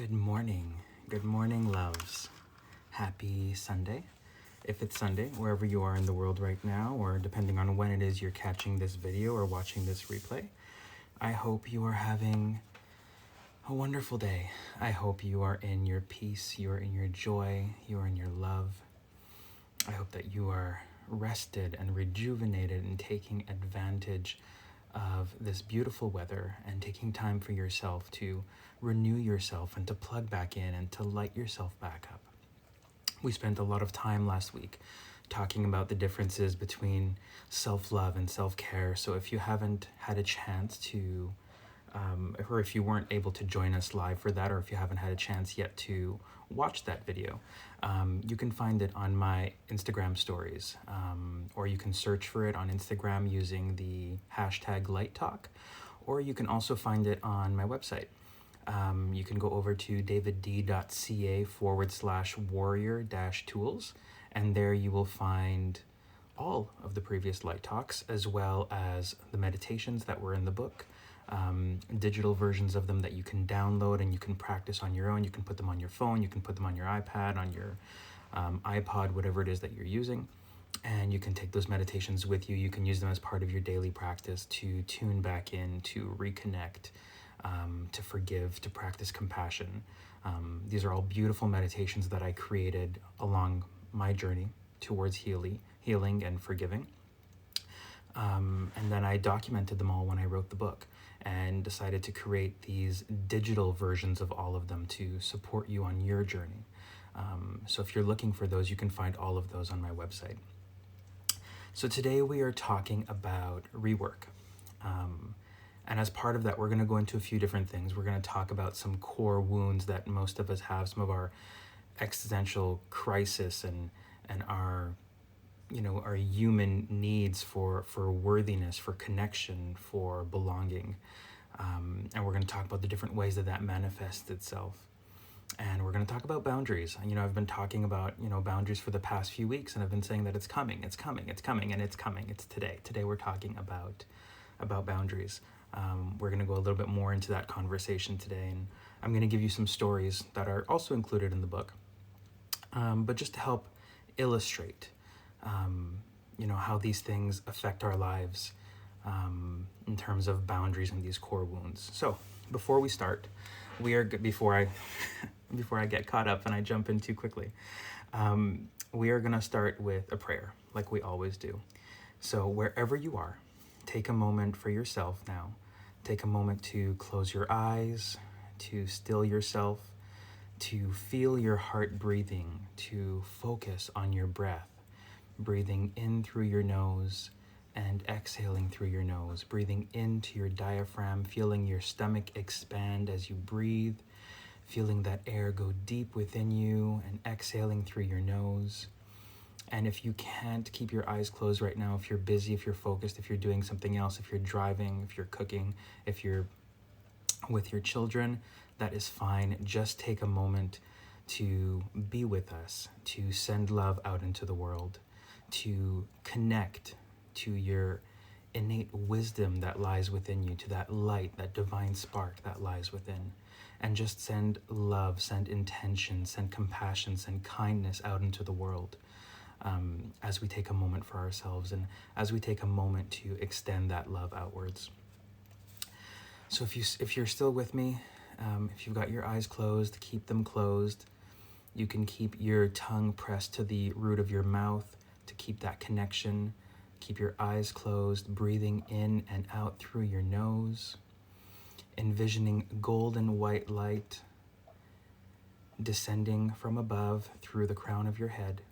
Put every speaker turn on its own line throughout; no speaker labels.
Good morning. Good morning, loves. Happy Sunday. If it's Sunday, wherever you are in the world right now, or depending on when it is you're catching this video or watching this replay, I hope you are having a wonderful day. I hope you are in your peace, you are in your joy, you are in your love. I hope that you are rested and rejuvenated and taking advantage of this beautiful weather and taking time for yourself to renew yourself and to plug back in and to light yourself back up. We spent a lot of time last week talking about the differences between self-love and self-care. So if you haven't had a chance to, or if you weren't able to join us live for that, or if you haven't had a chance yet to watch that video, you can find it on my Instagram stories, or you can search for it on Instagram using the hashtag LightTalk, or you can also find it on my website. You can go over to DavidD.ca/warrior-tools, and there you will find all of the previous Light Talks, as well as the meditations that were in the book, digital versions of them that you can download and you can practice on your own. You can put them on your phone, you can put them on your iPad, on your iPod, whatever it is that you're using, and you can take those meditations with you. You can use them as part of your daily practice to tune back in, to reconnect, to forgive, to practice compassion. These are all beautiful meditations that I created along my journey towards healing and forgiving. And then I documented them all when I wrote the book and decided to create these digital versions of all of them to support you on your journey. So if you're looking for those, you can find all of those on my website. So today we are talking about rework. And as part of that, we're going to go into a few different things. We're going to talk about some core wounds that most of us have, some of our existential crisis and our, our human needs for worthiness, for connection, for belonging. And we're going to talk about the different ways that manifests itself. And we're going to talk about boundaries. I've been talking about, boundaries for the past few weeks, and I've been saying that it's coming, and it's coming. It's today. Today we're talking about boundaries. We're going to go a little bit more into that conversation today, and I'm going to give you some stories that are also included in the book, but just to help illustrate, how these things affect our lives in terms of boundaries and these core wounds. So before we start, before I get caught up and I jump in too quickly, we are going to start with a prayer like we always do. So wherever you are, take a moment for yourself now. Take a moment to close your eyes, to still yourself, to feel your heart breathing, to focus on your breath, breathing in through your nose and exhaling through your nose, breathing into your diaphragm, feeling your stomach expand as you breathe, feeling that air go deep within you and exhaling through your nose. And if you can't keep your eyes closed right now, if you're busy, if you're focused, if you're doing something else, if you're driving, if you're cooking, if you're with your children, that is fine. Just take a moment to be with us, to send love out into the world, to connect to your innate wisdom that lies within you, to that light, that divine spark that lies within. And just send love, send intention, send compassion, send kindness out into the world. As we take a moment for ourselves and as we take a moment to extend that love outwards. So if you're still with me, if you've got your eyes closed, keep them closed. You can keep your tongue pressed to the root of your mouth to keep that connection. Keep your eyes closed, breathing in and out through your nose, envisioning golden white light descending from above through the crown of your head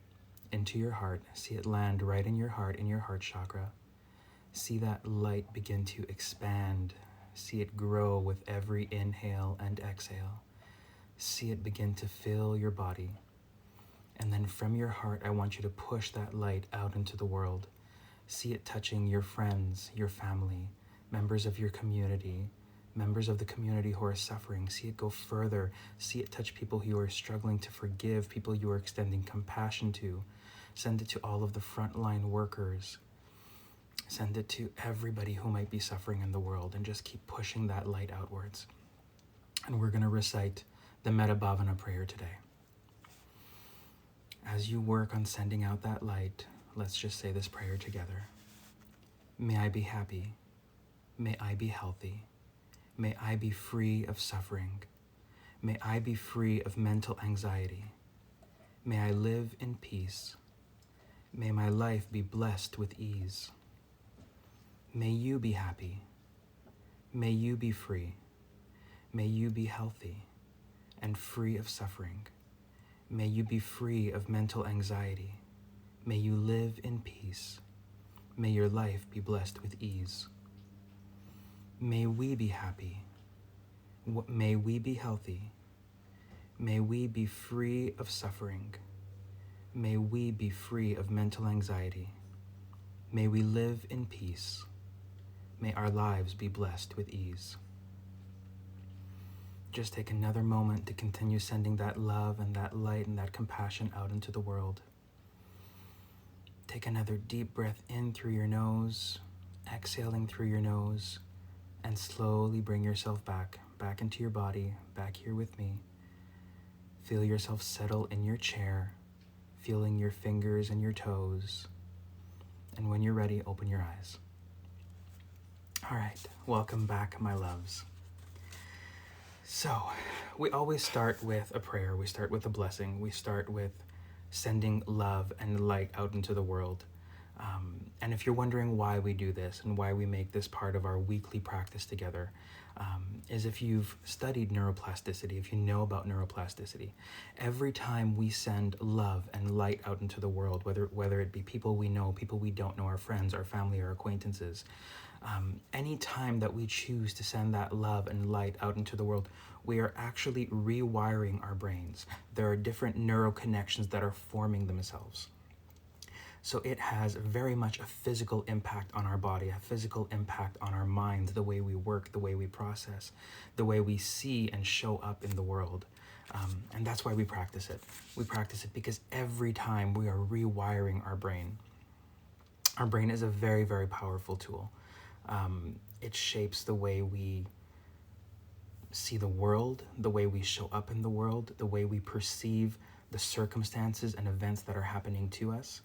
into your heart. See it land right in your heart chakra. See that light begin to expand. See it grow with every inhale and exhale. See it begin to fill your body. And then from your heart, I want you to push that light out into the world. See it touching your friends, your family, members of your community, members of the community who are suffering. See it go further. See it touch people who are struggling to forgive, people you are extending compassion to. Send it to all of the frontline workers. Send it to everybody who might be suffering in the world, and just keep pushing that light outwards. And we're going to recite the Metta Bhavana prayer today. As you work on sending out that light, let's just say this prayer together. May I be happy. May I be healthy. May I be free of suffering. May I be free of mental anxiety. May I live in peace. May my life be blessed with ease. May you be happy. May you be free. May you be healthy and free of suffering. May you be free of mental anxiety. May you live in peace. May your life be blessed with ease. May we be happy. May we be healthy. May we be free of suffering. May we be free of mental anxiety. May we live in peace. May our lives be blessed with ease. Just take another moment to continue sending that love and that light and that compassion out into the world. Take another deep breath in through your nose, exhaling through your nose, and slowly bring yourself back into your body, back here with me. Feel yourself settle in your chair, feeling your fingers and your toes. And when you're ready, open your eyes. All right, welcome back, my loves. So, we always start with a prayer. We start with a blessing. We start with sending love and light out into the world. And if you're wondering why we do this and why we make this part of our weekly practice together, is if you've studied neuroplasticity, if you know about neuroplasticity, every time we send love and light out into the world, whether it be people we know, people we don't know, our friends, our family, our acquaintances, any time that we choose to send that love and light out into the world, we are actually rewiring our brains. There are different neuroconnections that are forming themselves. So it has very much a physical impact on our body, a physical impact on our minds, the way we work, the way we process, the way we see and show up in the world. And that's why we practice it. We practice it because every time we are rewiring our brain is a very, very powerful tool. It shapes the way we see the world, the way we show up in the world, the way we perceive the circumstances and events that are happening to us.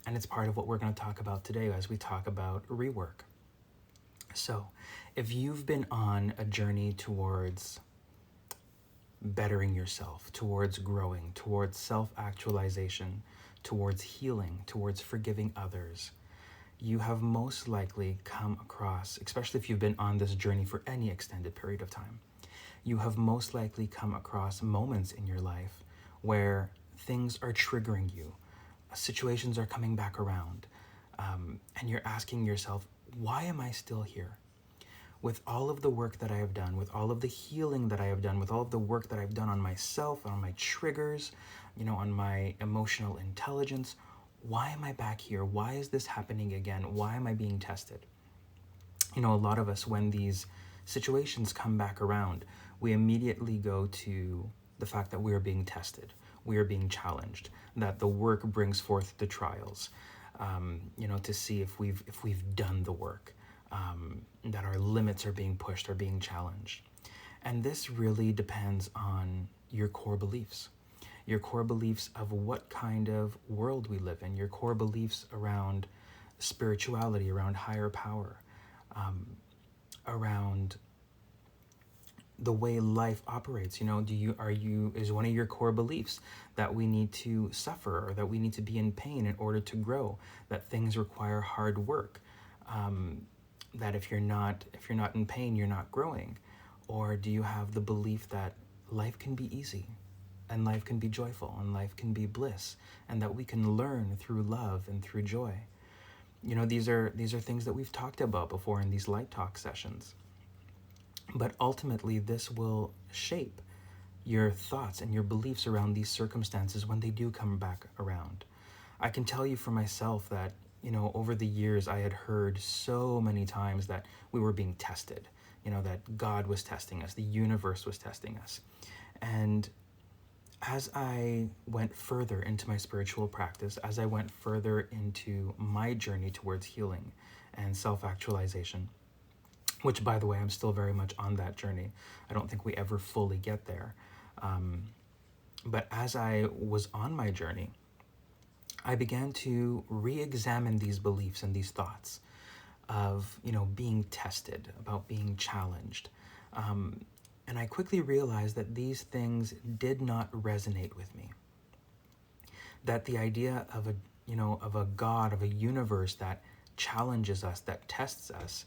And it's part of what we're going to talk about today as we talk about rework. So, if you've been on a journey towards bettering yourself, towards growing, towards self-actualization, towards healing, towards forgiving others, you have most likely come across, especially if you've been on this journey for any extended period of time, you have most likely come across moments in your life where things are triggering you. Situations are coming back around, and you're asking yourself, why am I still here? With all of the work that I have done, with all of the healing that I have done, with all of the work that I've done on myself, on my triggers, on my emotional intelligence, why am I back here? Why is this happening again? Why am I being tested? A lot of us, when these situations come back around, we immediately go to the fact that we are being tested. We are being challenged, that the work brings forth the trials, to see if we've done the work, that our limits are being pushed, are being challenged. And this really depends on your core beliefs of what kind of world we live in, your core beliefs around spirituality, around higher power, around the way life operates. Is one of your core beliefs that we need to suffer or that we need to be in pain in order to grow, that things require hard work, that if you're not in pain, you're not growing? Or do you have the belief that life can be easy and life can be joyful and life can be bliss and that we can learn through love and through joy? These are things that we've talked about before in these LightTalk sessions. But ultimately, this will shape your thoughts and your beliefs around these circumstances when they do come back around. I can tell you for myself that, over the years, I had heard so many times that we were being tested, that God was testing us, the universe was testing us. And as I went further into my spiritual practice, as I went further into my journey towards healing and self-actualization, which, by the way, I'm still very much on that journey. I don't think we ever fully get there. But as I was on my journey, I began to re-examine these beliefs and these thoughts of, being tested, about being challenged. And I quickly realized that these things did not resonate with me. That the idea of a God, of a universe that challenges us, that tests us,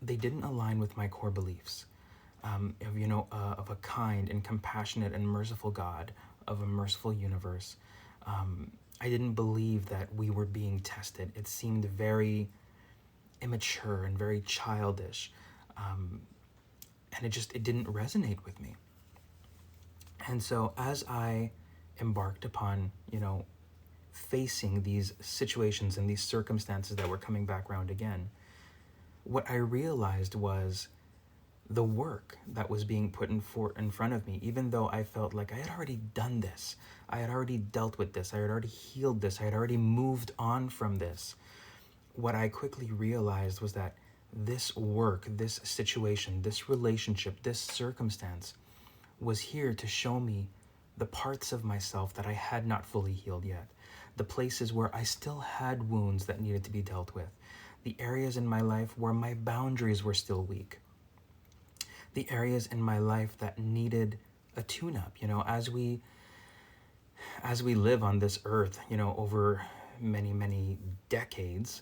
they didn't align with my core beliefs. Of a kind and compassionate and merciful God, of a merciful universe. I didn't believe that we were being tested. It seemed very immature and very childish. And it didn't resonate with me. And so as I embarked upon, facing these situations and these circumstances that were coming back around again, what I realized was the work that was being put in front of me, even though I felt like I had already done this, I had already dealt with this, I had already healed this, I had already moved on from this. What I quickly realized was that this work, this situation, this relationship, this circumstance was here to show me the parts of myself that I had not fully healed yet, the places where I still had wounds that needed to be dealt with, the areas in my life where my boundaries were still weak, the areas in my life that needed a tune-up. As we live on this earth, over many, many decades,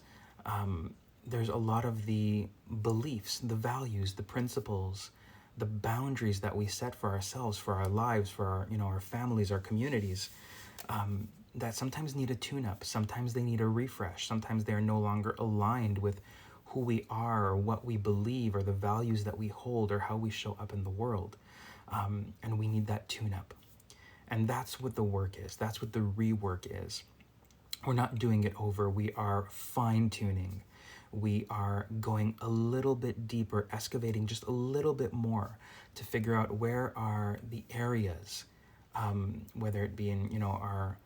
there's a lot of the beliefs, the values, the principles, the boundaries that we set for ourselves, for our lives, for our, our families, our communities, that sometimes need a tune-up. Sometimes they need a refresh. Sometimes they're no longer aligned with who we are or what we believe or the values that we hold or how we show up in the world. And we need that tune-up. And that's what the work is. That's what the rework is. We're not doing it over. We are fine-tuning. We are going a little bit deeper, excavating just a little bit more to figure out where are the areas, whether it be in, our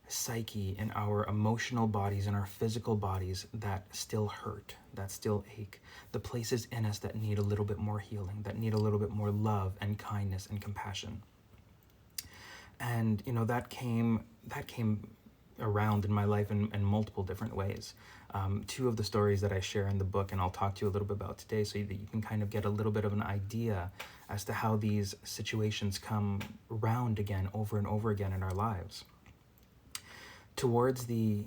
psyche and our emotional bodies and our physical bodies that still hurt, that still ache, the places in us that need a little bit more healing, that need a little bit more love and kindness and compassion. And, that came around in my life in multiple different ways. Two of the stories that I share in the book, and I'll talk to you a little bit about today, so that you can kind of get a little bit of an idea as to how these situations come round again, over and over again in our lives. Towards the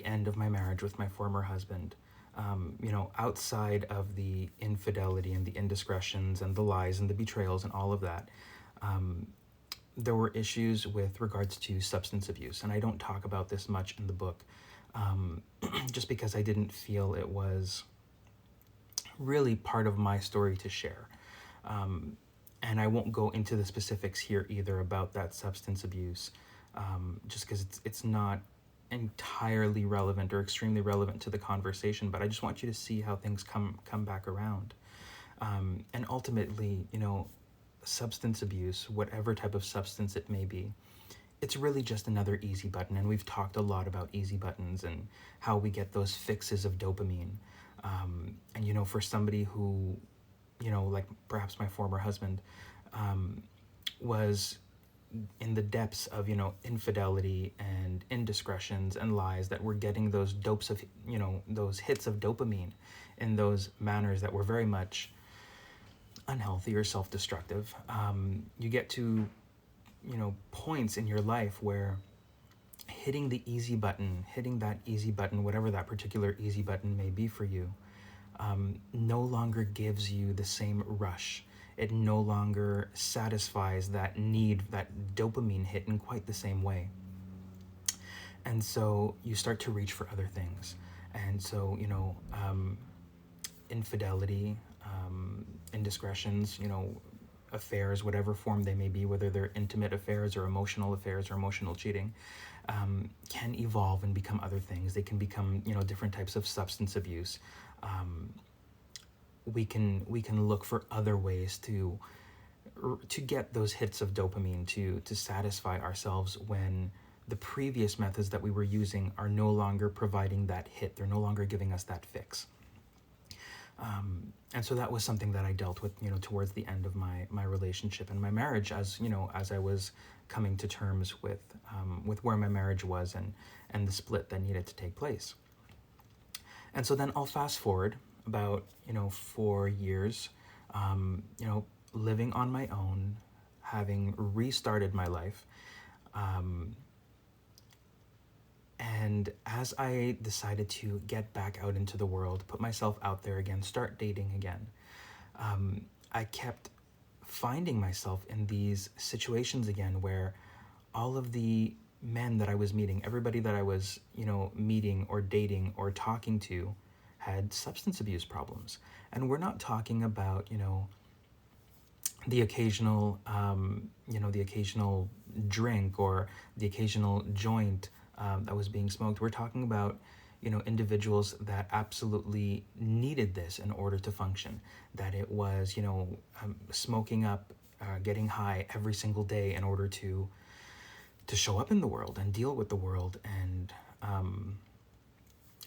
end of my marriage with my former husband, outside of the infidelity and the indiscretions and the lies and the betrayals and all of that, there were issues with regards to substance abuse. And I don't talk about this much in the book, just because I didn't feel it was really part of my story to share. And I won't go into the specifics here either about that substance abuse, just because it's not entirely relevant or extremely relevant to the conversation, but I just want you to see how things come back around. And ultimately, substance abuse, whatever type of substance it may be, it's really just another easy button. And we've talked a lot about easy buttons and how we get those fixes of dopamine. And, for somebody who, like perhaps my former husband, was in the depths of, infidelity and indiscretions and lies, that were getting those dopes of, those hits of dopamine in those manners that were very much unhealthy or self-destructive. You get to, points in your life where hitting that easy button, whatever that particular easy button may be for you, no longer gives you the same rush. It no longer satisfies that need, that dopamine hit in quite the same way. And so you start to reach for other things. And so, infidelity, indiscretions, affairs, whatever form they may be, whether they're intimate affairs or emotional cheating, can evolve and become other things. They can become, different types of substance abuse. We can look for other ways to get those hits of dopamine to satisfy ourselves when the previous methods that we were using are no longer providing that hit. They're no longer giving us that fix. And so that was something that I dealt with, towards the end of my relationship and my marriage, as I was coming to terms with where my marriage was and the split that needed to take place. And so then I'll fast forward about, 4 years, living on my own, having restarted my life. And as I decided to get back out into the world, put myself out there again, start dating again, I kept finding myself in these situations again where all of the men that I was meeting, everybody that I was, meeting or dating or talking to, had substance abuse problems. And we're not talking about, the occasional, the occasional drink or the occasional joint that was being smoked. We're talking about, individuals that absolutely needed this in order to function. That it was, smoking up, getting high every single day in order to show up in the world and deal with the world and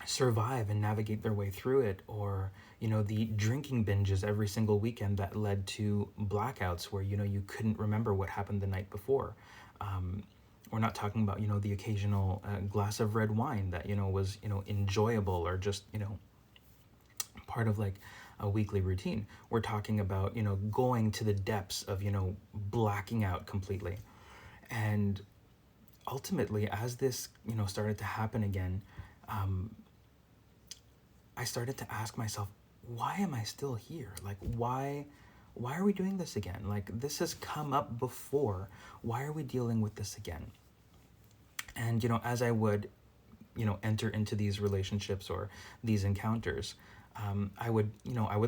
survive and navigate their way through it, or the drinking binges every single weekend that led to blackouts where you couldn't remember what happened the night before. We're not talking about the occasional glass of red wine that was enjoyable or just part of like a weekly routine. We're talking about going to the depths of blacking out completely. And ultimately, as this started to happen again, I started to ask myself, why am I still here? Like, why are we doing this again? Like, this has come up before. Why are we dealing with this again? And, as I would, enter into these relationships or these encounters, I would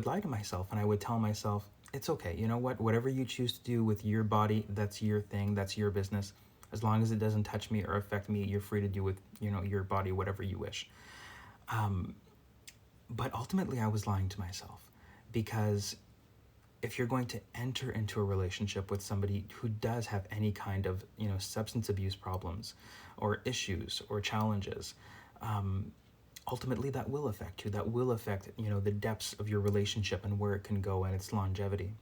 lie to myself and I would tell myself, it's okay. You know what? Whatever you choose to do with your body, that's your thing. That's your business. As long as it doesn't touch me or affect me, you're free to do with, your body whatever you wish. But ultimately, I was lying to myself, because if you're going to enter into a relationship with somebody who does have any kind of, substance abuse problems or issues or challenges, ultimately that will affect you. That will affect, the depths of your relationship and where it can go and its longevity.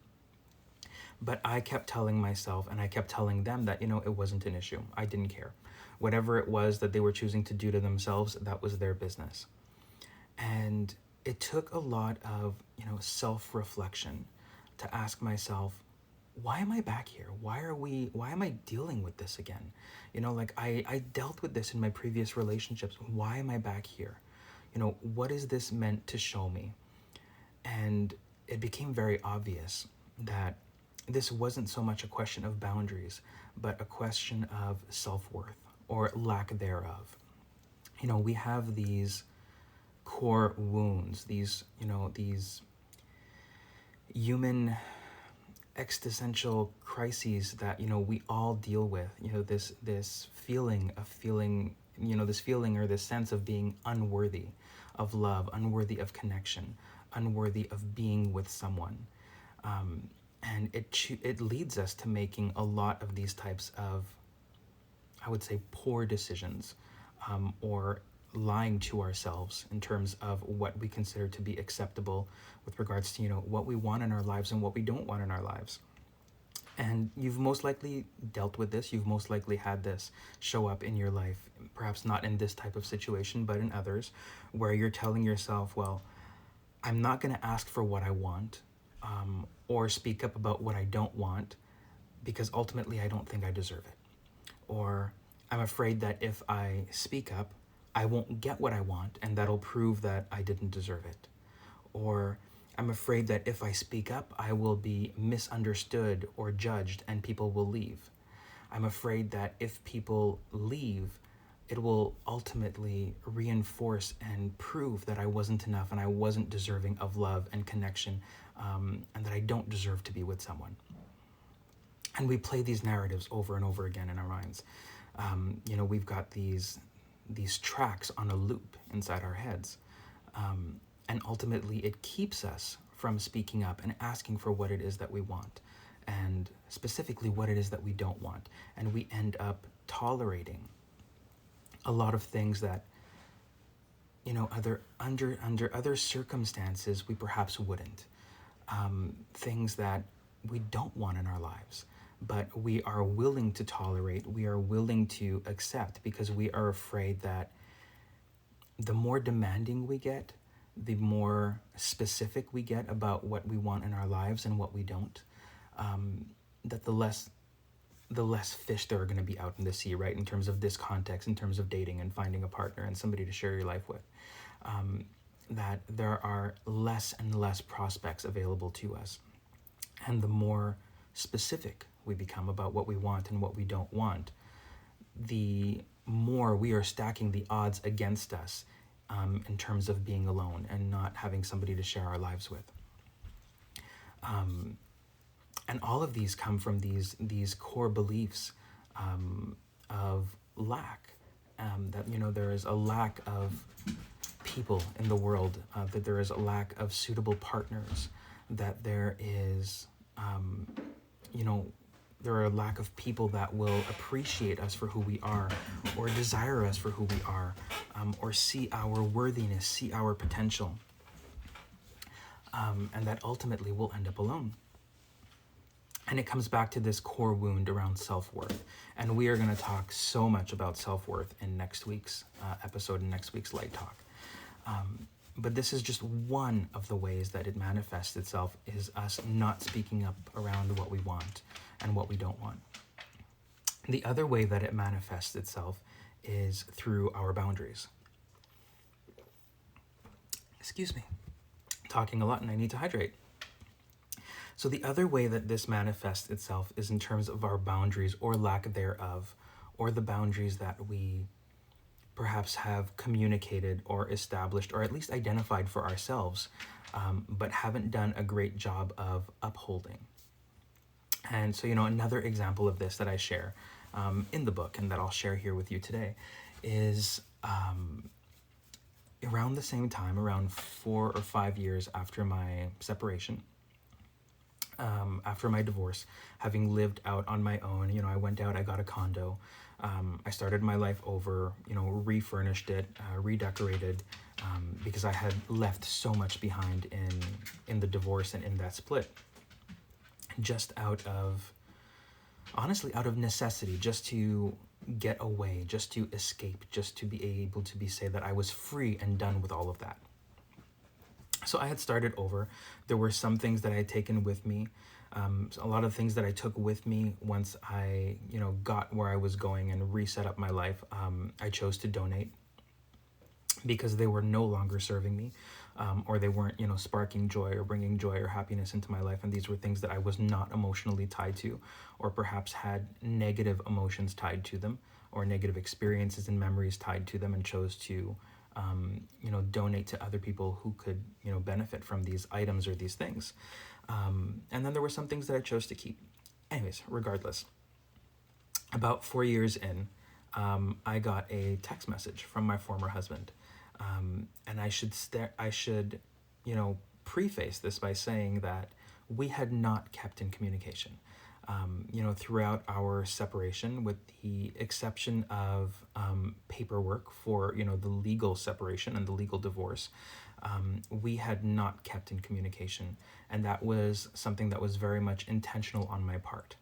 But I kept telling myself and I kept telling them that, it wasn't an issue. I didn't care. Whatever it was that they were choosing to do to themselves, that was their business. And it took a lot of, self-reflection to ask myself, why am I back here? Why am I dealing with this again? I dealt with this in my previous relationships. Why am I back here? What is this meant to show me? And it became very obvious that this wasn't so much a question of boundaries, but a question of self-worth or lack thereof. We have these core wounds, these human existential crises that we all deal with. This feeling or this sense of being unworthy of love, unworthy of connection, unworthy of being with someone, and it leads us to making a lot of these types of, I would say, poor decisions, or lying to ourselves in terms of what we consider to be acceptable with regards to what we want in our lives and what we don't want in our lives. And you've most likely dealt with this. You've most likely had this show up in your life, perhaps not in this type of situation, but in others, where you're telling yourself, well, I'm not going to ask for what I want, or speak up about what I don't want, because ultimately I don't think I deserve it. Or I'm afraid that if I speak up, I won't get what I want, and that'll prove that I didn't deserve it. Or I'm afraid that if I speak up, I will be misunderstood or judged, and people will leave. I'm afraid that if people leave, it will ultimately reinforce and prove that I wasn't enough and I wasn't deserving of love and connection, and that I don't deserve to be with someone. And we play these narratives over and over again in our minds. We've got these tracks on a loop inside our heads. And ultimately it keeps us from speaking up and asking for what it is that we want, and specifically what it is that we don't want. And we end up tolerating a lot of things that, under other circumstances, we perhaps wouldn't. Things that we don't want in our lives, but we are willing to tolerate, we are willing to accept, because we are afraid that the more demanding we get, the more specific we get about what we want in our lives and what we don't, that the less fish there are going to be out in the sea, right? In terms of this context, in terms of dating and finding a partner and somebody to share your life with, that there are less and less prospects available to us. And the more specific we become about what we want and what we don't want, the more we are stacking the odds against us in terms of being alone and not having somebody to share our lives with. And all of these come from these core beliefs of lack, that there is a lack of people in the world, that there is a lack of suitable partners, that there is there are a lack of people that will appreciate us for who we are, or desire us for who we are, or see our worthiness, see our potential, and that ultimately we'll end up alone. And it comes back to this core wound around self-worth. And we are going to talk so much about self-worth in next week's episode, in next week's Light Talk. But this is just one of the ways that it manifests itself, is us not speaking up around what we want and what we don't want. The other way that it manifests itself is through our boundaries. Excuse me. Talking a lot and I need to hydrate. So the other way that this manifests itself is in terms of our boundaries, or lack thereof, or the boundaries that we perhaps have communicated or established, or at least identified for ourselves, but haven't done a great job of upholding. And so, another example of this that I share in the book, and that I'll share here with you today, is around the same time, around 4 or 5 years after my separation, after my divorce, having lived out on my own, I went out, I got a condo, I started my life over, refurnished it, redecorated, because I had left so much behind in the divorce and in that split, just honestly out of necessity, just to get away, just to escape, just to be able to say that I was free and done with all of that. So I had started over. There were some things that I had taken with me. A lot of things that I took with me once I, got where I was going and reset up my life, I chose to donate, because they were no longer serving me, or they weren't, sparking joy or bringing joy or happiness into my life. And these were things that I was not emotionally tied to, or perhaps had negative emotions tied to them, or negative experiences and memories tied to them, and chose to donate to other people who could, benefit from these items or these things. And then there were some things that I chose to keep. Anyways, regardless, about 4 years in, I got a text message from my former husband. And I should preface this by saying that we had not kept in communication. Throughout our separation, with the exception of paperwork for, the legal separation and the legal divorce, we had not kept in communication. And that was something that was very much intentional on my part.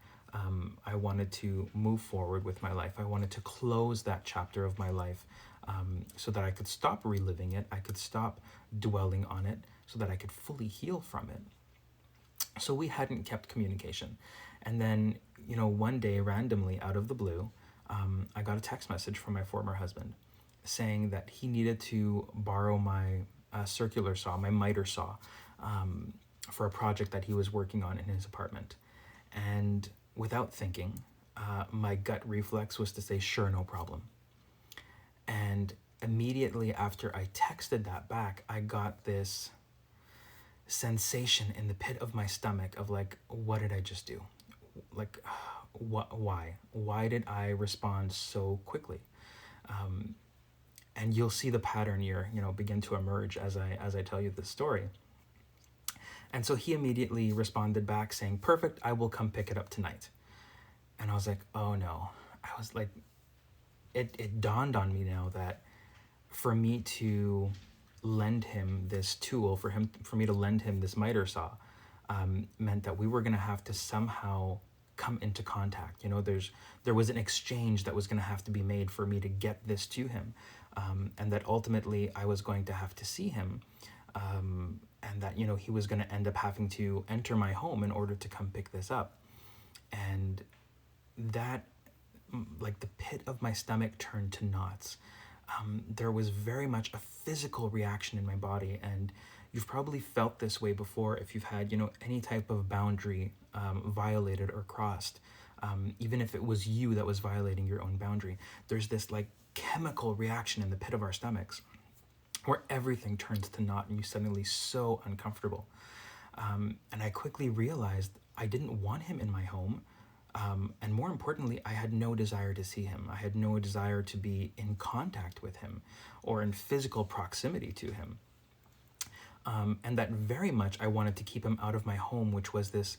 I wanted to move forward with my life. I wanted to close that chapter of my life, so that I could stop reliving it. I could stop dwelling on it, so that I could fully heal from it. So we hadn't kept communication. And then, one day, randomly, out of the blue, I got a text message from my former husband saying that he needed to borrow my circular saw, my miter saw, for a project that he was working on in his apartment. And without thinking, my gut reflex was to say, sure, no problem. And immediately after I texted that back, I got this sensation in the pit of my stomach of like, what did I just do? Like, why did I respond so quickly? And you'll see the pattern here, begin to emerge as I tell you this story. And so he immediately responded back saying, perfect, I will come pick it up tonight. And I was like, oh no. I was like, it dawned on me now that for me to lend him this tool, for me to lend him this miter saw, meant that we were going to have to somehow come into contact. There was an exchange that was going to have to be made for me to get this to him, and that ultimately I was going to have to see him, and that he was going to end up having to enter my home in order to come pick this up. And that, like, the pit of my stomach turned to knots. There was very much a physical reaction in my body, and you've probably felt this way before if you've had, any type of boundary violated or crossed. Even if it was you that was violating your own boundary, there's this like chemical reaction in the pit of our stomachs where everything turns to naught and you suddenly so uncomfortable. And I quickly realized I didn't want him in my home. And more importantly, I had no desire to see him. I had no desire to be in contact with him or in physical proximity to him. And that very much I wanted to keep him out of my home, which was this,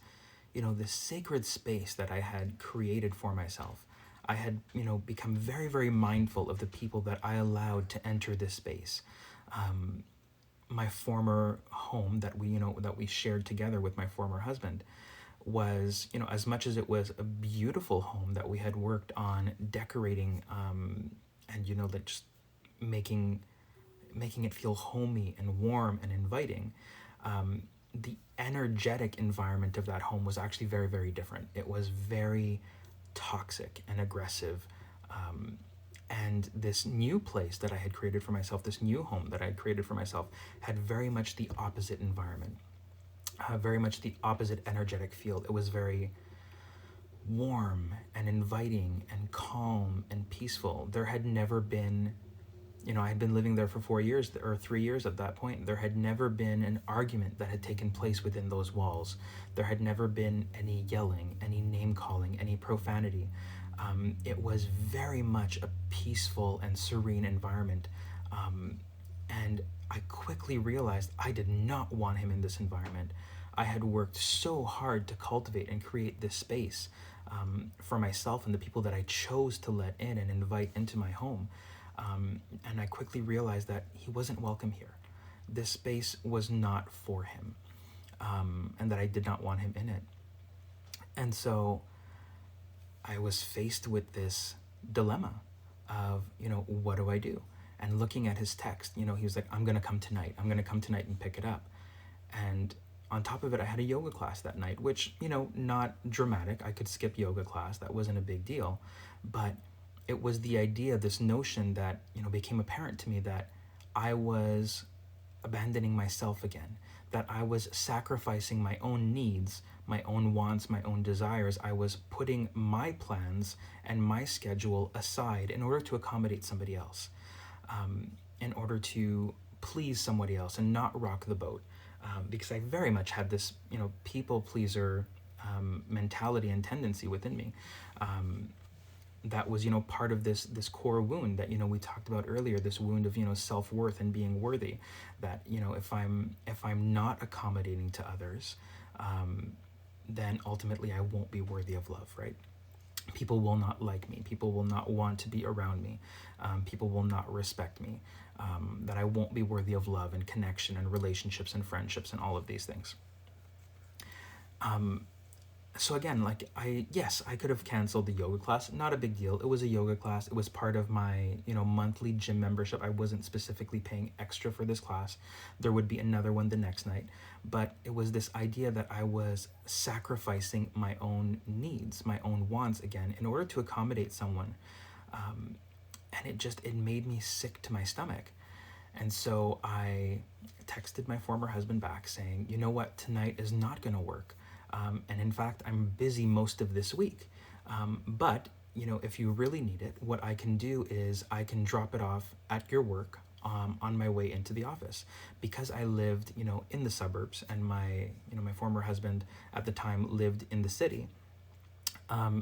this sacred space that I had created for myself. I had, become very, very mindful of the people that I allowed to enter this space. My former home that we shared together with my former husband was, as much as it was a beautiful home that we had worked on decorating, and, like just making it feel homey and warm and inviting, the energetic environment of that home was actually very, very different. It was very toxic and aggressive. And this new place that I had created for myself, this new home that I had created for myself, had very much the opposite environment, very much the opposite energetic field. It was very warm and inviting and calm and peaceful. There had never been, I had been living there for 4 years or 3 years at that point. There had never been an argument that had taken place within those walls. There had never been any yelling, any name calling, any profanity. It was very much a peaceful and serene environment. And I quickly realized I did not want him in this environment. I had worked so hard to cultivate and create this space for myself and the people that I chose to let in and invite into my home. And I quickly realized that he wasn't welcome here. This space was not for him, and that I did not want him in it. And so I was faced with this dilemma of, what do I do? And looking at his text, he was like, I'm going to come tonight. I'm going to come tonight and pick it up. And on top of it, I had a yoga class that night, which, not dramatic. I could skip yoga class. That wasn't a big deal. But it was the idea, this notion that, became apparent to me that I was abandoning myself again, that I was sacrificing my own needs, my own wants, my own desires. I was putting my plans and my schedule aside in order to accommodate somebody else, in order to please somebody else and not rock the boat, because I very much had this, people pleaser mentality and tendency within me. That was, part of this core wound that, we talked about earlier, this wound of, self-worth and being worthy, that, if I'm not accommodating to others, then ultimately I won't be worthy of love, right? People will not like me. People will not want to be around me. People will not respect me, that I won't be worthy of love and connection and relationships and friendships and all of these things. So again, I could have canceled the yoga class. Not a big deal. It was a yoga class. It was part of my, monthly gym membership. I wasn't specifically paying extra for this class. There would be another one the next night. But it was this idea that I was sacrificing my own needs, my own wants again, in order to accommodate someone. And it made me sick to my stomach. And so I texted my former husband back saying, you know what, tonight is not going to work. And in fact, I'm busy most of this week. But, if you really need it, what I can do is I can drop it off at your work on my way into the office. Because I lived, in the suburbs, and my former husband at the time lived in the city,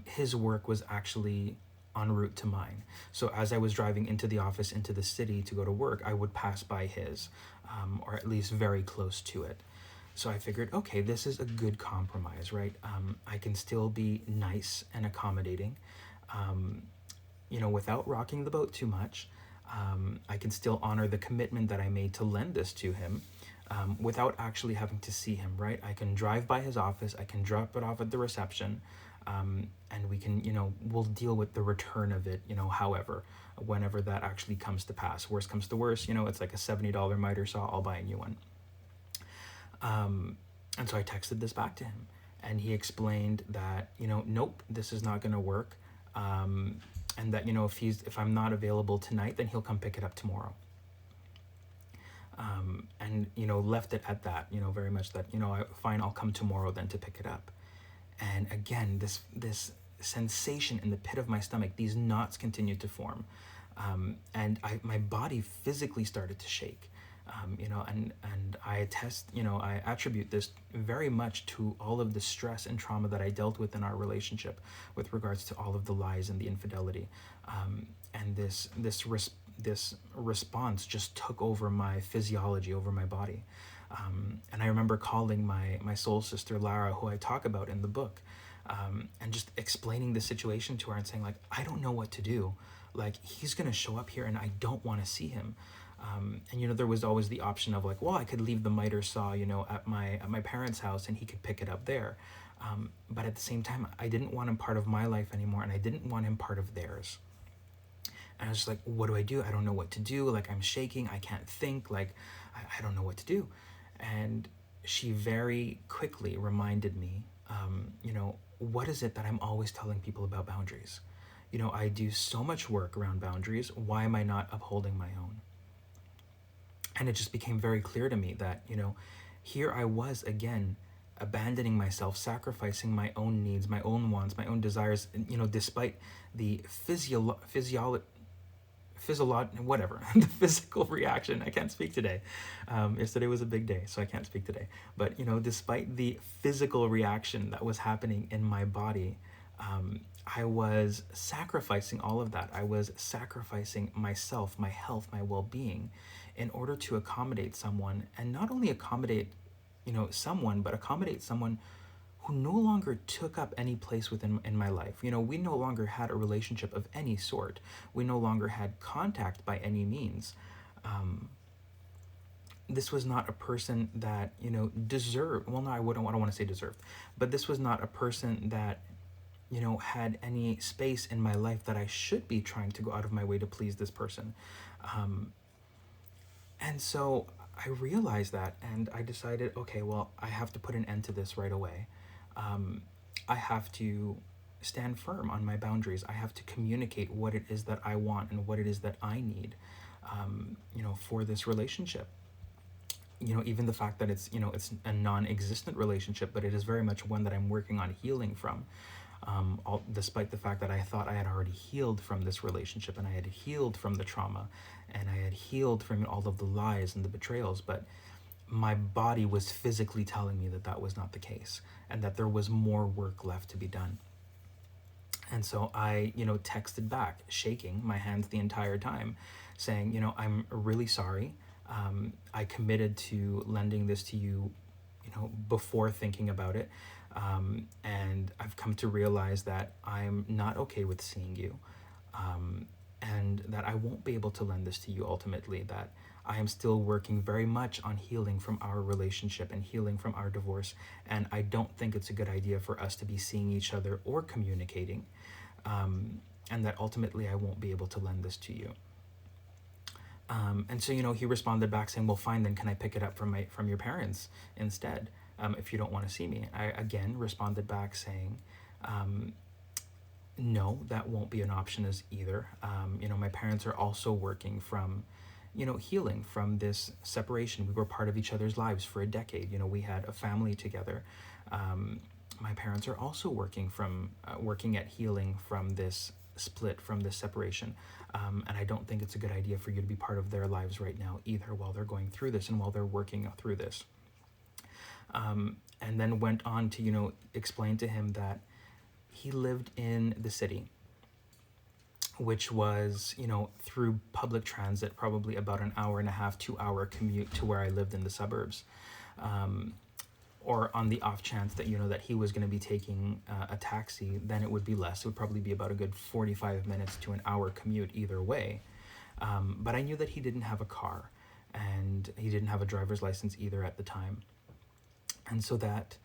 his work was actually en route to mine. So as I was driving into the office, into the city to go to work, I would pass by his, or at least very close to it. So I figured, okay, this is a good compromise, right? I can still be nice and accommodating, without rocking the boat too much. I can still honor the commitment that I made to lend this to him without actually having to see him, right? I can drive by his office, I can drop it off at the reception, and we can, we'll deal with the return of it, however, whenever that actually comes to pass. Worst comes to worst, it's like a $70 miter saw, I'll buy a new one. And so I texted this back to him, and he explained that, nope, this is not going to work. And that, if I'm not available tonight, then he'll come pick it up tomorrow. And, left it at that, very much that, fine, I'll come tomorrow then to pick it up. And again, this sensation in the pit of my stomach, these knots continued to form. And my body physically started to shake. And I I attribute this very much to all of the stress and trauma that I dealt with in our relationship with regards to all of the lies and the infidelity. And this response just took over my physiology, over my body. And I remember calling my soul sister, Lara, who I talk about in the book, and just explaining the situation to her and saying, like, I don't know what to do. Like, he's going to show up here and I don't want to see him. And there was always the option of like, well, I could leave the miter saw, at my parents' house and he could pick it up there. But at the same time, I didn't want him part of my life anymore, and I didn't want him part of theirs. And I was just like, what do I do? I don't know what to do. Like, I'm shaking. I can't think. Like, I don't know what to do. And she very quickly reminded me, what is it that I'm always telling people about boundaries? I do so much work around boundaries. Why am I not upholding my own? And it just became very clear to me that, here I was again, abandoning myself, sacrificing my own needs, my own wants, my own desires, despite the the physical reaction. I can't speak today. Yesterday was a big day, so I can't speak today. But, despite the physical reaction that was happening in my body, I was sacrificing all of that. I was sacrificing myself, my health, my well-being in order to accommodate someone, and not only accommodate, someone, but accommodate someone who no longer took up any place in my life. We no longer had a relationship of any sort. We no longer had contact by any means. This was not a person that, deserved, well, no, I don't want to say deserved, but this was not a person that, had any space in my life that I should be trying to go out of my way to please this person. And so I realized that, and I decided, okay, well, I have to put an end to this right away. I have to stand firm on my boundaries. I have to communicate what it is that I want and what it is that I need, for this relationship. Even the fact that it's a non-existent relationship, but it is very much one that I'm working on healing from. Despite the fact that I thought I had already healed from this relationship, and I had healed from the trauma, and I had healed from all of the lies and the betrayals, but my body was physically telling me that that was not the case, and that there was more work left to be done. And so I, texted back, shaking my hands the entire time, saying, I'm really sorry. I committed to lending this to you, before thinking about it. And I've come to realize that I'm not okay with seeing you, and that I won't be able to lend this to you ultimately, that I am still working very much on healing from our relationship and healing from our divorce, and I don't think it's a good idea for us to be seeing each other or communicating, and that ultimately I won't be able to lend this to you. And so, he responded back saying, well, fine, then can I pick it up from your parents instead? If you don't want to see me. I again responded back saying, no, that won't be an option as either. My parents are also working from, healing from this separation. We were part of each other's lives for a decade. We had a family together. My parents are also working at healing from this split, from this separation. And I don't think it's a good idea for you to be part of their lives right now either, while they're going through this and while they're working through this. And then went on to, explain to him that he lived in the city, which was, through public transit, probably about an hour and a half, 2-hour commute to where I lived in the suburbs. Or on the off chance that, that he was going to be taking a taxi, then it would be less. It would probably be about a good 45 minutes to an hour commute either way. But I knew that he didn't have a car, and he didn't have a driver's license either at the time. And so that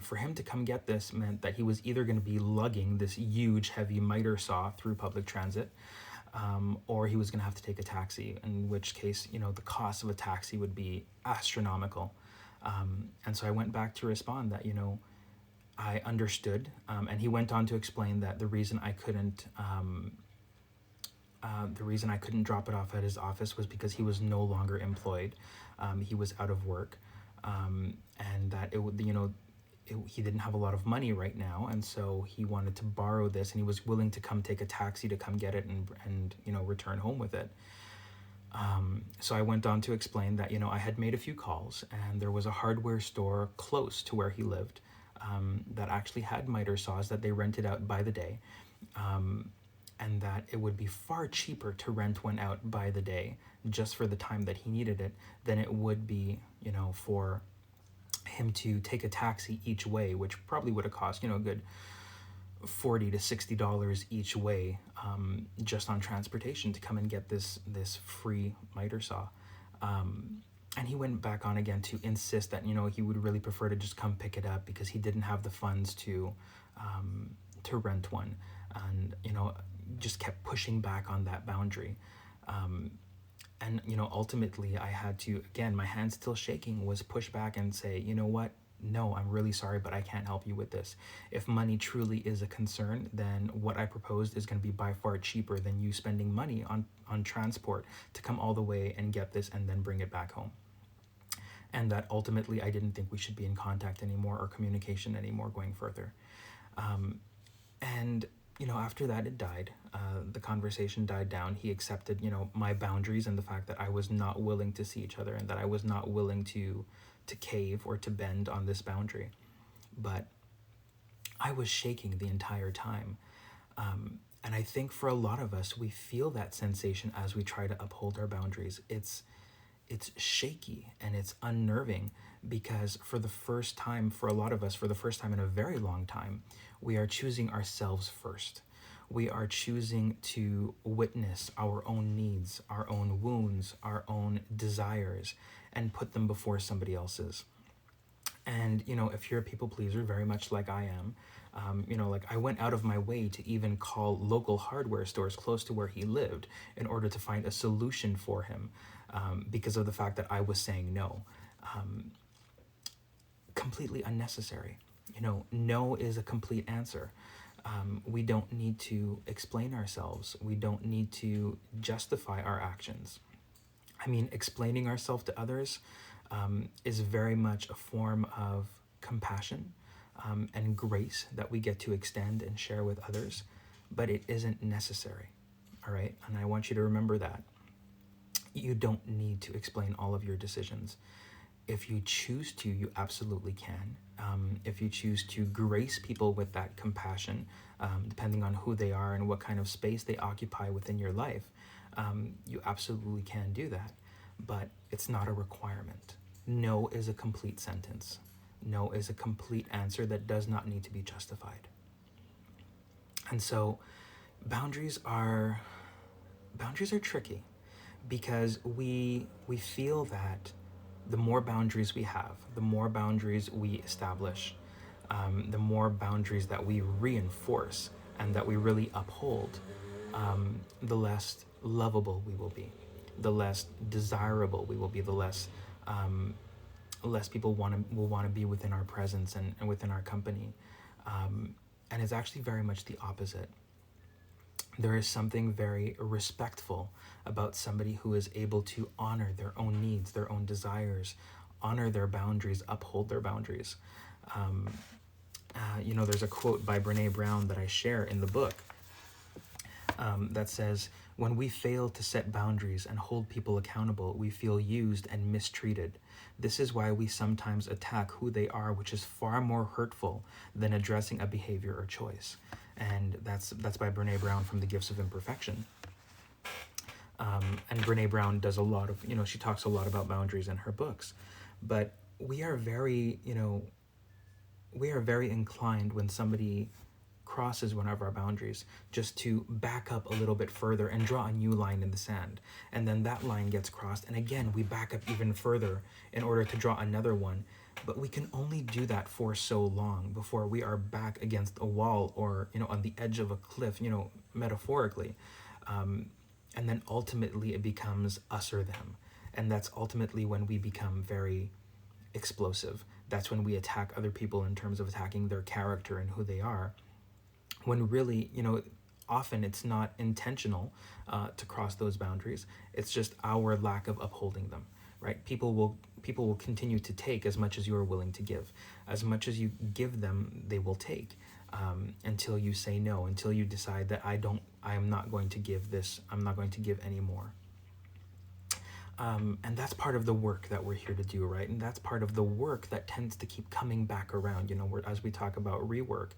for him to come get this meant that he was either going to be lugging this huge heavy miter saw through public transit, or he was going to have to take a taxi, in which case, the cost of a taxi would be astronomical. And so I went back to respond that, I understood. And he went on to explain that the reason I couldn't drop it off at his office was because he was no longer employed. He was out of work. And that it would, he didn't have a lot of money right now, and so he wanted to borrow this, and he was willing to come take a taxi to come get it and return home with it. So I went on to explain that, I had made a few calls, and there was a hardware store close to where he lived that actually had miter saws that they rented out by the day, and that it would be far cheaper to rent one out by the day just for the time that he needed it than it would be, for him to take a taxi each way, which probably would have cost, a good $40 to $60 each way, just on transportation to come and get this free miter saw. And he went back on again to insist that, he would really prefer to just come pick it up because he didn't have the funds to rent one, and, just kept pushing back on that boundary. And, ultimately I had to, again, my hands still shaking, was push back and say, you know what? No, I'm really sorry, but I can't help you with this. If money truly is a concern, then what I proposed is going to be by far cheaper than you spending money on transport to come all the way and get this and then bring it back home. And that ultimately I didn't think we should be in contact anymore or communication anymore going further. And after that, it died. The conversation died down. He accepted, my boundaries and the fact that I was not willing to see each other and that I was not willing to cave or to bend on this boundary. But I was shaking the entire time. And I think for a lot of us, we feel that sensation as we try to uphold our boundaries. It's shaky and it's unnerving because for the first time, for a lot of us, for the first time in a very long time, we are choosing ourselves first. We are choosing to witness our own needs, our own wounds, our own desires, and put them before somebody else's. And, if you're a people pleaser, very much like I am, I went out of my way to even call local hardware stores close to where he lived in order to find a solution for him, because of the fact that I was saying no. Completely unnecessary. No is a complete answer. We don't need to explain ourselves. We don't need to justify our actions. Explaining ourselves to others is very much a form of compassion and grace that we get to extend and share with others, but it isn't necessary, all right? And I want you to remember that. You don't need to explain all of your decisions. If you choose to, you absolutely can. If you choose to grace people with that compassion, depending on who they are and what kind of space they occupy within your life, you absolutely can do that. But it's not a requirement. No is a complete sentence. No is a complete answer that does not need to be justified. And so boundaries are tricky because we feel that the more boundaries we have, the more boundaries we establish, the more boundaries that we reinforce and that we really uphold, the less lovable we will be, the less desirable we will be, the less people will want to be within our presence and within our company. And it's actually very much the opposite. There is something very respectful about somebody who is able to honor their own needs, their own desires, honor their boundaries, uphold their boundaries. There's a quote by Brené Brown that I share in the book that says, "When we fail to set boundaries and hold people accountable, we feel used and mistreated. This is why we sometimes attack who they are, which is far more hurtful than addressing a behavior or choice." And that's by Brené Brown from The Gifts of Imperfection. And Brené Brown does a lot of, she talks a lot about boundaries in her books. But we are very inclined when somebody crosses one of our boundaries just to back up a little bit further and draw a new line in the sand. And then that line gets crossed, and again, we back up even further in order to draw another one. But we can only do that for so long before we are back against a wall or, on the edge of a cliff, metaphorically. And then ultimately it becomes us or them. And that's ultimately when we become very explosive. That's when we attack other people in terms of attacking their character and who they are. When really, often it's not intentional to cross those boundaries. It's just our lack of upholding them, right? People will continue to take as much as you are willing to give. As much as you give them, they will take, until you say no, until you decide that I am not going to give this, I'm not going to give anymore. And that's part of the work that we're here to do, right? And that's part of the work that tends to keep coming back around, as we talk about rework,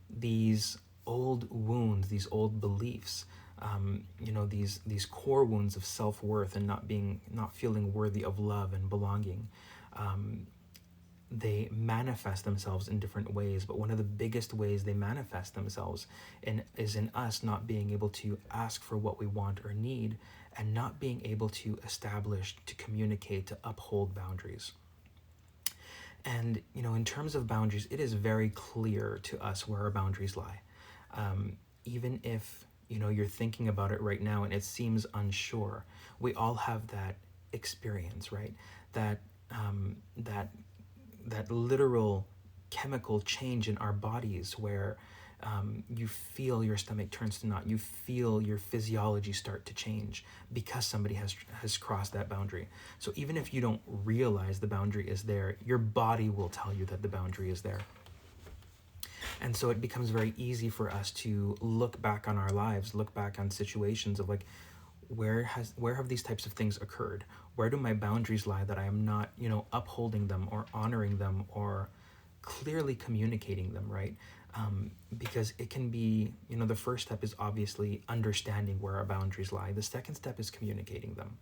these old wounds, these old beliefs, these core wounds of self-worth and not feeling worthy of love and belonging. They manifest themselves in different ways, but one of the biggest ways they manifest themselves is in us not being able to ask for what we want or need, and not being able to establish, to communicate, to uphold boundaries. And, in terms of boundaries, it is very clear to us where our boundaries lie. Even if, you're thinking about it right now and it seems unsure, we all have that experience, right? That literal chemical change in our bodies where you feel your stomach turns to knot, you feel your physiology start to change because somebody has crossed that boundary. So even if you don't realize the boundary is there, your body will tell you that the boundary is there. And so it becomes very easy for us to look back on our lives, look back on situations of like, where have these types of things occurred? Where do my boundaries lie that I am not, upholding them or honoring them or clearly communicating them, right? Because it can be, the first step is obviously understanding where our boundaries lie. The second step is communicating them.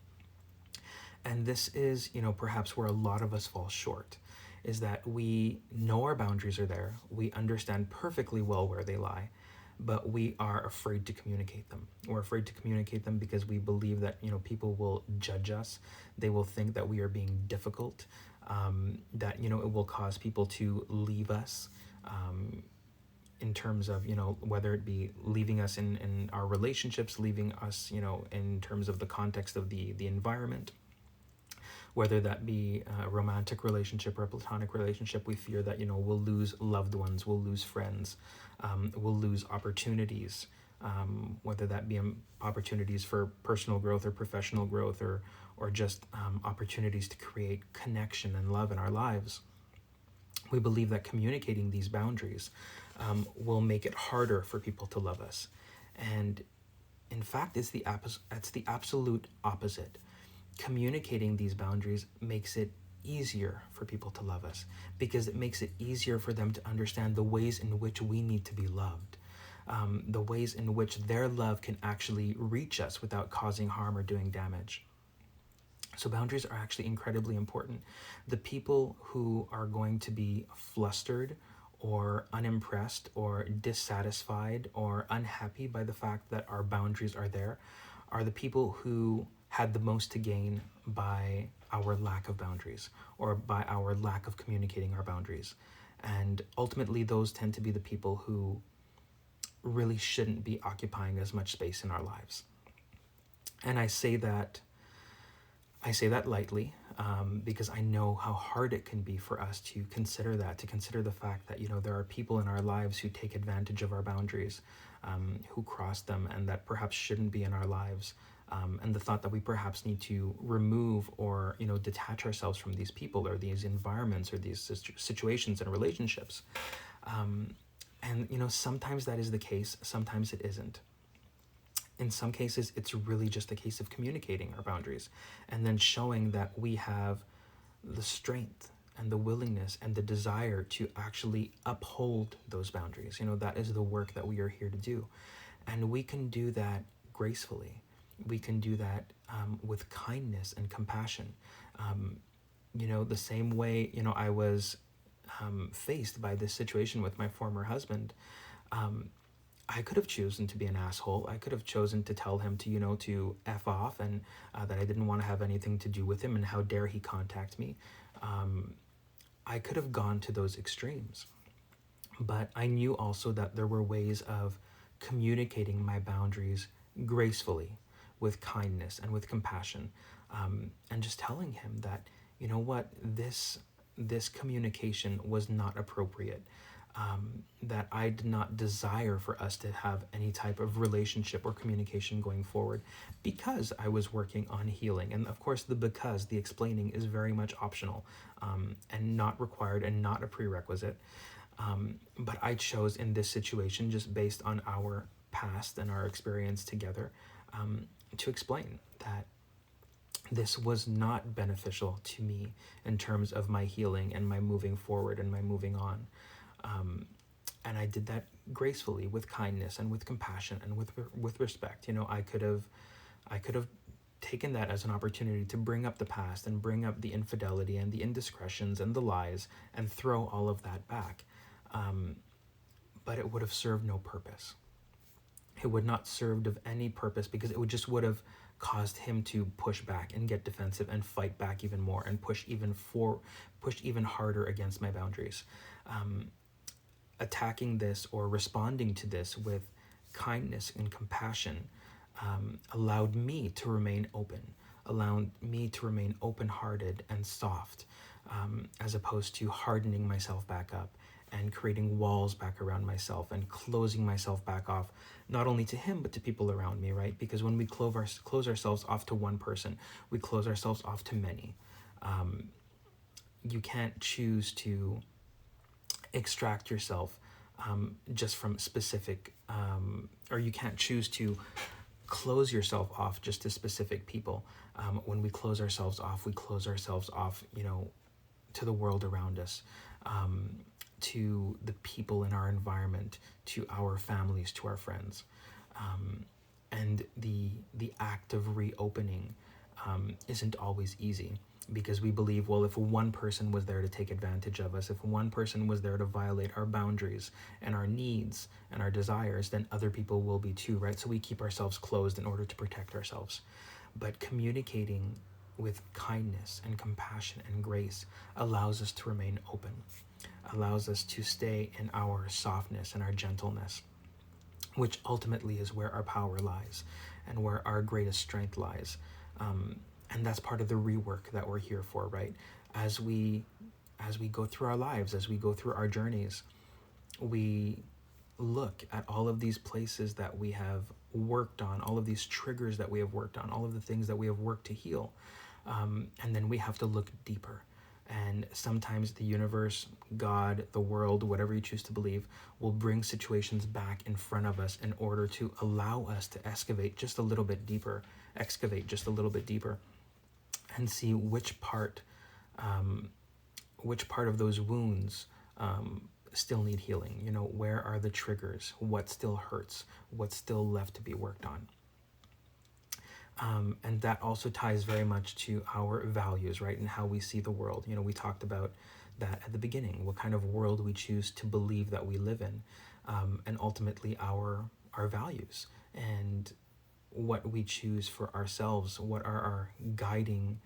And this is, perhaps where a lot of us fall short, is that we know our boundaries are there. We understand perfectly well where they lie, but we are afraid to communicate them. We're afraid to communicate them because we believe that, people will judge us. They will think that we are being difficult, that, it will cause people to leave us, in terms of, whether it be leaving us in our relationships, leaving us, in terms of the context of the environment, whether that be a romantic relationship or a platonic relationship. We fear that, we'll lose loved ones, we'll lose friends, we'll lose opportunities, whether that be opportunities for personal growth or professional growth, or just opportunities to create connection and love in our lives. We believe that communicating these boundaries will make it harder for people to love us. And in fact, it's the absolute opposite. Communicating these boundaries makes it easier for people to love us, because it makes it easier for them to understand the ways in which we need to be loved, the ways in which their love can actually reach us without causing harm or doing damage. So boundaries are actually incredibly important. The people who are going to be flustered or unimpressed or dissatisfied or unhappy by the fact that our boundaries are there are the people who had the most to gain by our lack of boundaries or by our lack of communicating our boundaries. And ultimately, those tend to be the people who really shouldn't be occupying as much space in our lives. And I say that lightly, because I know how hard it can be for us to consider the fact that, there are people in our lives who take advantage of our boundaries, who cross them, and that perhaps shouldn't be in our lives. And the thought that we perhaps need to remove or, detach ourselves from these people or these environments or these situations and relationships. And, sometimes that is the case. Sometimes it isn't. In some cases, it's really just a case of communicating our boundaries and then showing that we have the strength and the willingness and the desire to actually uphold those boundaries. That is the work that we are here to do. And we can do that gracefully. We can do that with kindness and compassion. The same way, I was faced by this situation with my former husband. I could have chosen to be an asshole. I could have chosen to tell him to, to F off, and that I didn't want to have anything to do with him, and how dare he contact me. I could have gone to those extremes. But I knew also that there were ways of communicating my boundaries gracefully, with kindness and with compassion, and just telling him that, you know what, this communication was not appropriate. That I did not desire for us to have any type of relationship or communication going forward, because I was working on healing. And of course, the explaining is very much optional, and not required and not a prerequisite. But I chose in this situation, just based on our past and our experience together, to explain that this was not beneficial to me in terms of my healing and my moving forward and my moving on. And I did that gracefully, with kindness and with compassion and with respect. I could have taken that as an opportunity to bring up the past and bring up the infidelity and the indiscretions and the lies and throw all of that back. But it would have served no purpose. It would not served of any purpose, because it would have caused him to push back and get defensive and fight back even more and push even harder against my boundaries. Attacking this or responding to this with kindness and compassion allowed me to remain open-hearted and soft, as opposed to hardening myself back up and creating walls back around myself and closing myself back off, not only to him, but to people around me, right? Because when we close ourselves off to one person, we close ourselves off to many. You can't choose to extract yourself just from specific, or you can't choose to close yourself off just to specific people. When we close ourselves off, to the world around us, to the people in our environment, to our families, to our friends. And the act of reopening isn't always easy, because we believe, well, if one person was there to take advantage of us, if one person was there to violate our boundaries and our needs and our desires, then other people will be too, right? So we keep ourselves closed in order to protect ourselves. But communicating with kindness and compassion and grace allows us to remain open, allows us to stay in our softness and our gentleness, which ultimately is where our power lies and where our greatest strength lies. And that's part of the rework that we're here for, right? As we go through our lives, as we go through our journeys, we look at all of these places that we have worked on, all of these triggers that we have worked on, all of the things that we have worked to heal. And then we have to look deeper. And sometimes the universe, God, the world, whatever you choose to believe, will bring situations back in front of us in order to allow us to excavate just a little bit deeper, and see which part of those wounds still need healing. Where are the triggers? What still hurts? What's still left to be worked on? And that also ties very much to our values, right? And how we see the world. We talked about that at the beginning, what kind of world we choose to believe that we live in, and ultimately our values and what we choose for ourselves, what are our guiding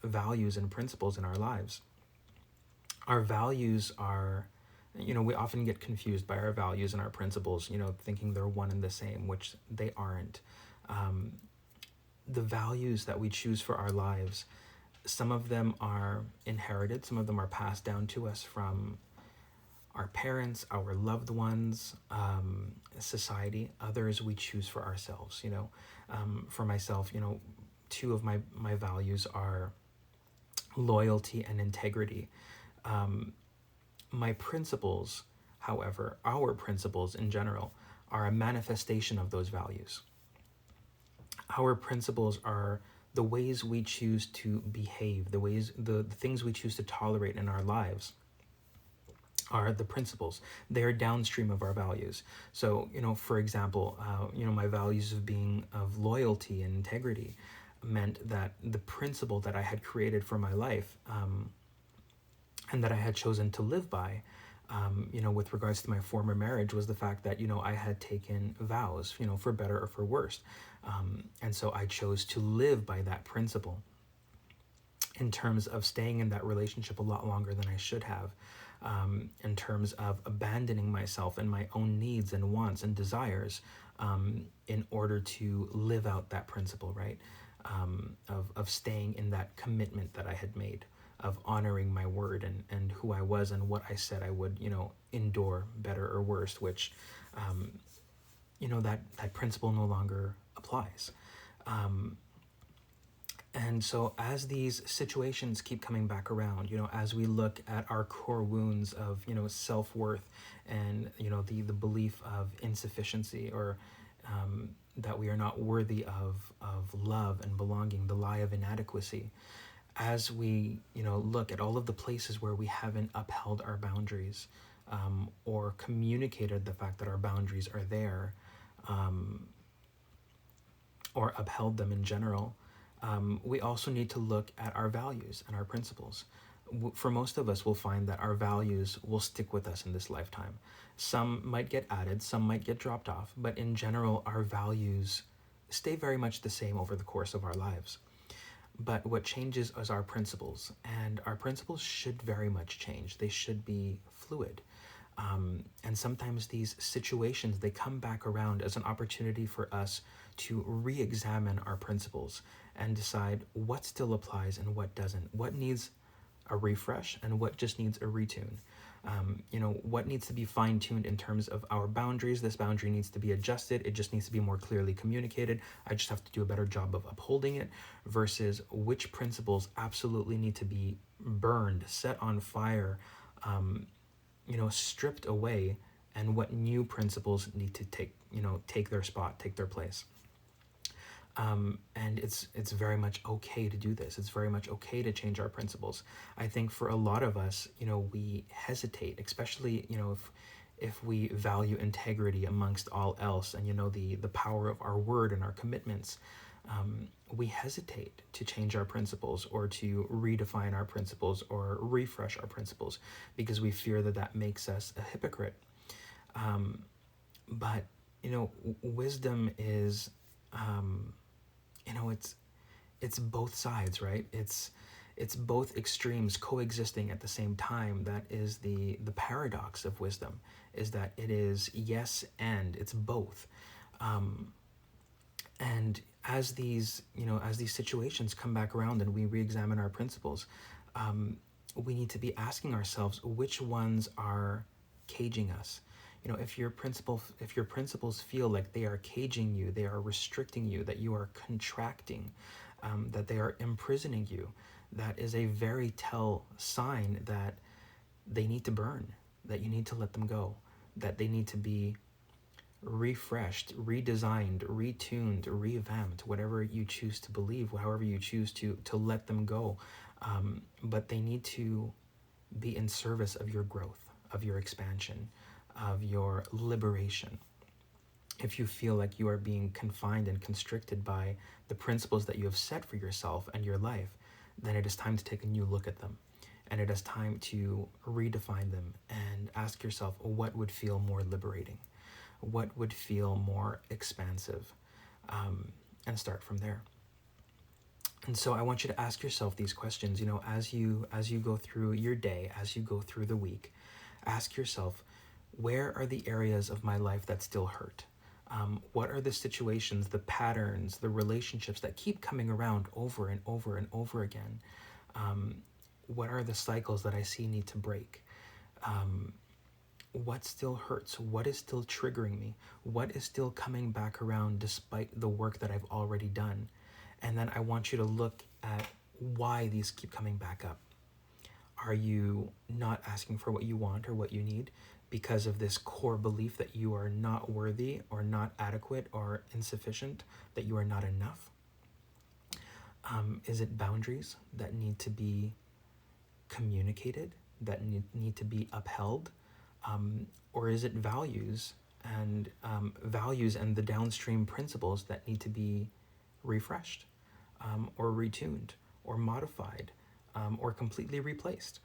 values and principles in our lives. Our values are, we often get confused by our values and our principles, thinking they're one and the same, which they aren't. The values that we choose for our lives, some of them are inherited, some of them are passed down to us from our parents, our loved ones, society. Others we choose for ourselves. For myself, two of my values are loyalty and integrity. My principles, however, our principles in general, are a manifestation of those values. Our principles are the ways we choose to behave, the things we choose to tolerate in our lives are the principles. They are downstream of our values. So, for example, my values of loyalty and integrity meant that the principle that I had created for my life, and that I had chosen to live by, with regards to my former marriage, was the fact that, I had taken vows, for better or for worse. And so I chose to live by that principle in terms of staying in that relationship a lot longer than I should have, in terms of abandoning myself and my own needs and wants and desires, in order to live out that principle, right? Of staying in that commitment that I had made, of honoring my word and who I was and what I said I would, endure better or worse, which, that principle no longer applies. And so as these situations keep coming back around, as we look at our core wounds of, self-worth and, the belief of insufficiency, or that we are not worthy of love and belonging, the lie of inadequacy, as we, look at all of the places where we haven't upheld our boundaries, or communicated the fact that our boundaries are there, or upheld them in general, we also need to look at our values and our principles. For most of us, we'll find that our values will stick with us in this lifetime. Some might get added, some might get dropped off, but in general, our values stay very much the same over the course of our lives. But what changes is our principles, and our principles should very much change. They should be fluid. And sometimes these situations, they come back around as an opportunity for us to re-examine our principles and decide what still applies and what doesn't, what needs a refresh and what just needs a retune. What needs to be fine-tuned in terms of our boundaries. This boundary needs to be adjusted. It just needs to be more clearly communicated. I just have to do a better job of upholding it, versus which principles absolutely need to be burned, set on fire, stripped away, and what new principles need to take their spot, take their place. And it's very much okay to do this. It's very much okay to change our principles. I think for a lot of us, we hesitate, especially, if we value integrity amongst all else, and, the power of our word and our commitments, we hesitate to change our principles or to redefine our principles or refresh our principles, because we fear that makes us a hypocrite. But, wisdom is, it's both sides, right? It's both extremes coexisting at the same time. That is the paradox of wisdom, is that it is yes and it's both. And as these situations come back around and we re-examine our principles, we need to be asking ourselves which ones are caging us. If your principles feel like they are caging you, they are restricting you, that you are contracting, that they are imprisoning you, that is a very tell sign that they need to burn, that you need to let them go, that they need to be refreshed, redesigned, retuned, revamped, whatever you choose to believe, however you choose to let them go. But they need to be in service of your growth, of your expansion, of your liberation. If you feel like you are being confined and constricted by the principles that you have set for yourself and your life, then it is time to take a new look at them. And it is time to redefine them and ask yourself what would feel more liberating, what would feel more expansive, and start from there. And so I want you to ask yourself these questions, as you go through your day, as you go through the week. Ask yourself, where are the areas of my life that still hurt? What are the situations, the patterns, the relationships that keep coming around over and over and over again? What are the cycles that I see need to break? What still hurts? What is still triggering me? What is still coming back around despite the work that I've already done? And then I want you to look at why these keep coming back up. Are you not asking for what you want or what you need because of this core belief that you are not worthy or not adequate or insufficient, that you are not enough? Is it boundaries that need to be communicated, that need to be upheld? Or is it values and the downstream principles that need to be refreshed, or retuned, or modified, or completely replaced?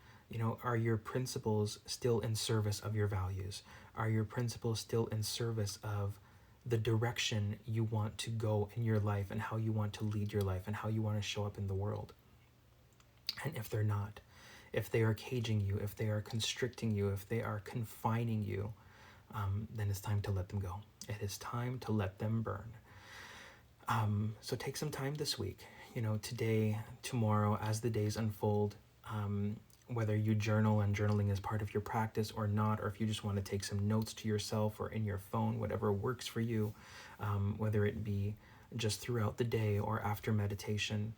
Are your principles still in service of your values? Are your principles still in service of the direction you want to go in your life and how you want to lead your life and how you want to show up in the world? And if they're not, if they are caging you, if they are constricting you, if they are confining you, then it's time to let them go. It is time to let them burn. So take some time this week, today, tomorrow, as the days unfold, whether you journal and journaling is part of your practice or not, or if you just want to take some notes to yourself or in your phone, whatever works for you, whether it be just throughout the day or after meditation,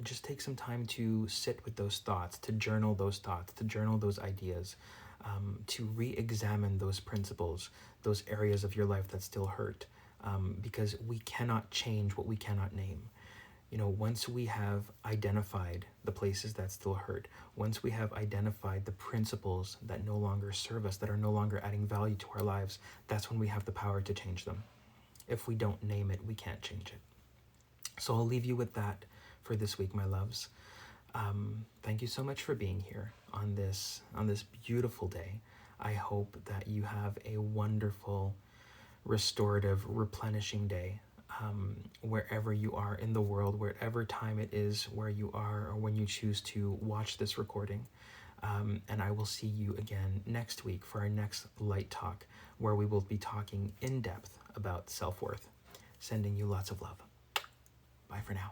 just take some time to sit with those thoughts, to journal those thoughts, to journal those ideas, to re-examine those principles, those areas of your life that still hurt, because we cannot change what we cannot name. Once we have identified the places that still hurt, once we have identified the principles that no longer serve us, that are no longer adding value to our lives, that's when we have the power to change them. If we don't name it, we can't change it. So I'll leave you with that for this week, my loves. Thank you so much for being here on this beautiful day. I hope that you have a wonderful, restorative, replenishing day, wherever you are in the world, wherever time it is where you are or when you choose to watch this recording. And I will see you again next week for our next Light Talk, where we will be talking in depth about self-worth. Sending you lots of love. Bye for now.